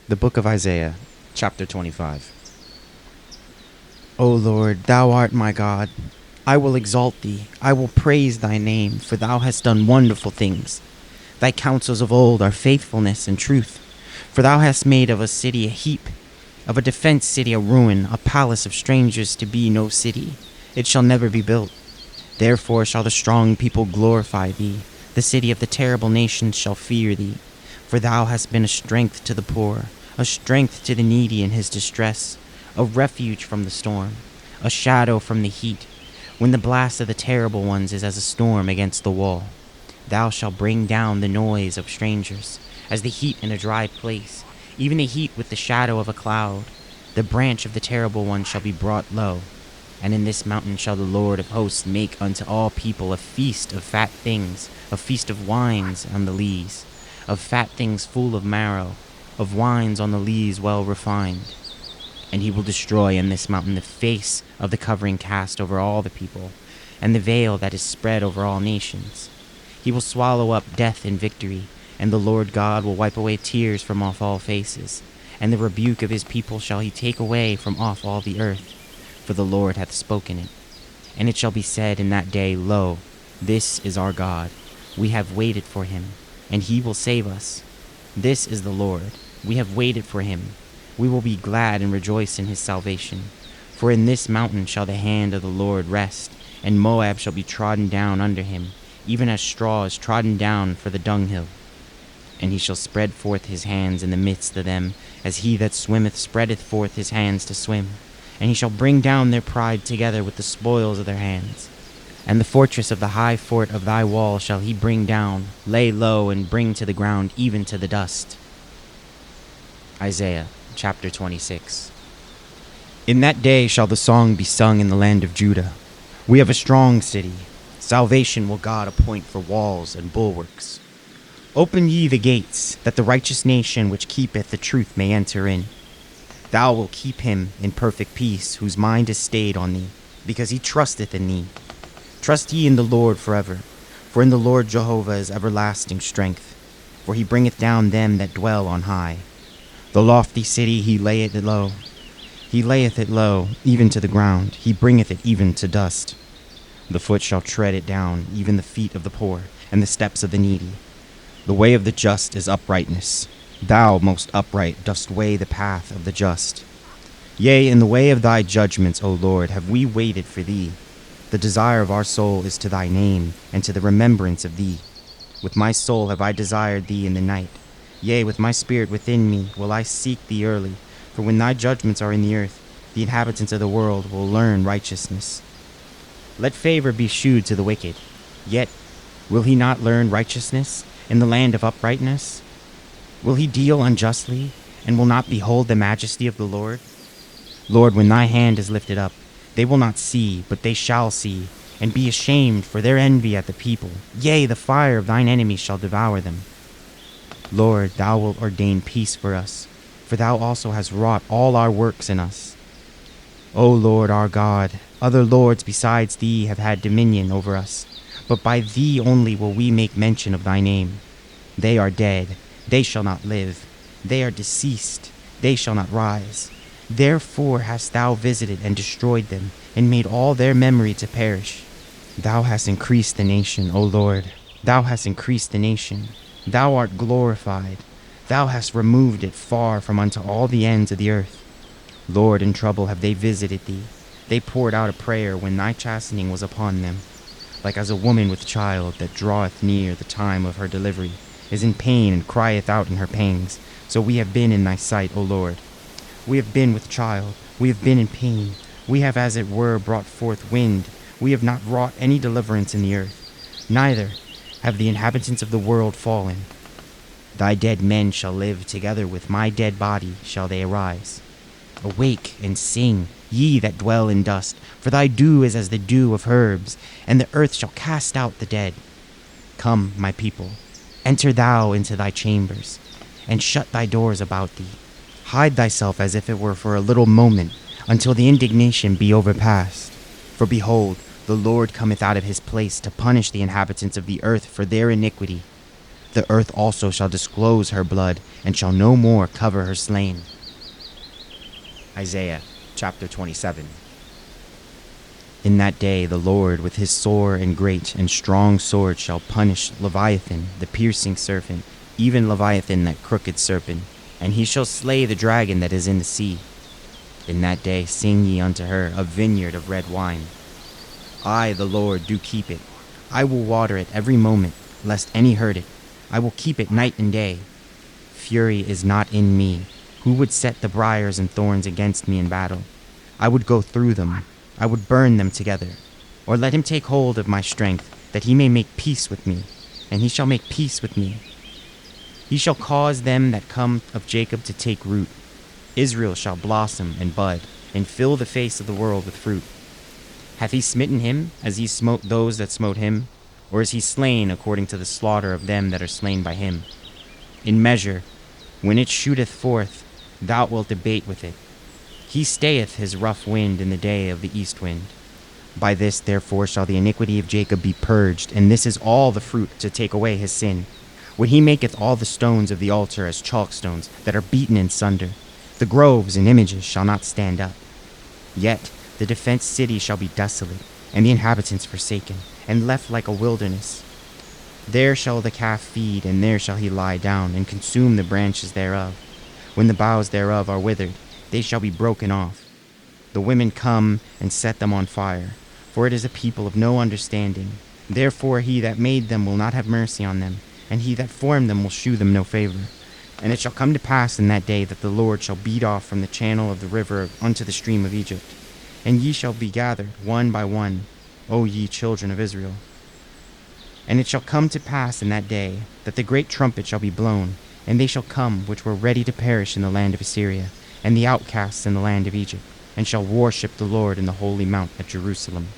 The Book of Isaiah, chapter 25. O Lord, thou art my God. I will exalt thee. I will praise thy name, for thou hast done wonderful things. Thy counsels of old are faithfulness and truth. For thou hast made of a city a heap, of a defenced city a ruin, a palace of strangers to be no city. It shall never be built. Therefore shall the strong people glorify thee. The city of the terrible nations shall fear thee. For thou hast been a strength to the poor, a strength to the needy in his distress, a refuge from the storm, a shadow from the heat, when the blast of the terrible ones is as a storm against the wall. Thou shalt bring down the noise of strangers, as the heat in a dry place, even the heat with the shadow of a cloud. The branch of the terrible one shall be brought low. And in this mountain shall the Lord of hosts make unto all people a feast of fat things, a feast of wines on the lees, of fat things full of marrow, of wines on the lees well refined. And he will destroy in this mountain the face of the covering cast over all the people, and the veil that is spread over all nations. He will swallow up death in victory, and the Lord God will wipe away tears from off all faces, and the rebuke of his people shall he take away from off all the earth. For the Lord hath spoken it. And it shall be said in that day, Lo, this is our God. We have waited for him, and he will save us. This is the Lord. We have waited for him. We will be glad and rejoice in his salvation. For in this mountain shall the hand of the Lord rest, and Moab shall be trodden down under him, even as straw is trodden down for the dunghill. And he shall spread forth his hands in the midst of them, as he that swimmeth spreadeth forth his hands to swim. And he shall bring down their pride together with the spoils of their hands. And the fortress of the high fort of thy wall shall he bring down, lay low, and bring to the ground, even to the dust. Isaiah chapter 26. In that day shall the song be sung in the land of Judah. We have a strong city. Salvation will God appoint for walls and bulwarks. Open ye the gates, that the righteous nation which keepeth the truth may enter in. Thou wilt keep him in perfect peace, whose mind is stayed on thee, because he trusteth in thee. Trust ye in the Lord forever, for in the Lord Jehovah is everlasting strength. For he bringeth down them that dwell on high. The lofty city he layeth it low. He layeth it low, even to the ground. He bringeth it even to dust. The foot shall tread it down, even the feet of the poor, and the steps of the needy. The way of the just is uprightness. Thou, most upright, dost weigh the path of the just. Yea, in the way of thy judgments, O Lord, have we waited for thee. The desire of our soul is to thy name, and to the remembrance of thee. With my soul have I desired thee in the night. Yea, with my spirit within me will I seek thee early. For when thy judgments are in the earth, the inhabitants of the world will learn righteousness. Let favor be shewed to the wicked. Yet will he not learn righteousness in the land of uprightness? Will he deal unjustly, and will not behold the majesty of the Lord? Lord, when thy hand is lifted up, they will not see, but they shall see, and be ashamed for their envy at the people. Yea, the fire of thine enemies shall devour them. Lord, thou wilt ordain peace for us, for thou also hast wrought all our works in us. O Lord our God, other lords besides thee have had dominion over us, but by thee only will we make mention of thy name. They are dead. They shall not live. They are deceased. They shall not rise. Therefore hast thou visited and destroyed them, and made all their memory to perish. Thou hast increased the nation, O Lord. Thou hast increased the nation. Thou art glorified. Thou hast removed it far from unto all the ends of the earth. Lord, in trouble have they visited thee. They poured out a prayer when thy chastening was upon them. Like as a woman with child that draweth near the time of her delivery, is in pain and crieth out in her pangs. So we have been in thy sight, O Lord. We have been with child. We have been in pain. We have as it were brought forth wind. We have not wrought any deliverance in the earth. Neither have the inhabitants of the world fallen. Thy dead men shall live together with my dead body shall they arise. Awake and sing, ye that dwell in dust, for thy dew is as the dew of herbs, and the earth shall cast out the dead. Come, my people, enter thou into thy chambers, and shut thy doors about thee. Hide thyself as if it were for a little moment, until the indignation be overpast. For behold, the Lord cometh out of his place to punish the inhabitants of the earth for their iniquity. The earth also shall disclose her blood, and shall no more cover her slain. Isaiah chapter 27. In that day the Lord with his sore and great and strong sword shall punish Leviathan, the piercing serpent, even Leviathan, that crooked serpent, and he shall slay the dragon that is in the sea. In that day sing ye unto her a vineyard of red wine. I, the Lord, do keep it. I will water it every moment, lest any hurt it. I will keep it night and day. Fury is not in me. Who would set the briars and thorns against me in battle? I would go through them. I would burn them together. Or let him take hold of my strength, that he may make peace with me, and he shall make peace with me. He shall cause them that come of Jacob to take root. Israel shall blossom and bud, and fill the face of the world with fruit. Hath he smitten him, as he smote those that smote him? Or is he slain according to the slaughter of them that are slain by him? In measure, when it shooteth forth, thou wilt abate with it. He stayeth his rough wind in the day of the east wind. By this therefore shall the iniquity of Jacob be purged, and this is all the fruit to take away his sin. When he maketh all the stones of the altar as chalkstones that are beaten in sunder, the groves and images shall not stand up. Yet the defenced city shall be desolate, and the inhabitants forsaken, and left like a wilderness. There shall the calf feed, and there shall he lie down, and consume the branches thereof. When the boughs thereof are withered, they shall be broken off. The women come and set them on fire, for it is a people of no understanding. Therefore he that made them will not have mercy on them, and he that formed them will shew them no favor. And it shall come to pass in that day that the Lord shall beat off from the channel of the river unto the stream of Egypt, and ye shall be gathered one by one, O ye children of Israel. And it shall come to pass in that day that the great trumpet shall be blown, and they shall come which were ready to perish in the land of Assyria, and the outcasts in the land of Egypt, and shall worship the Lord in the holy mount at Jerusalem.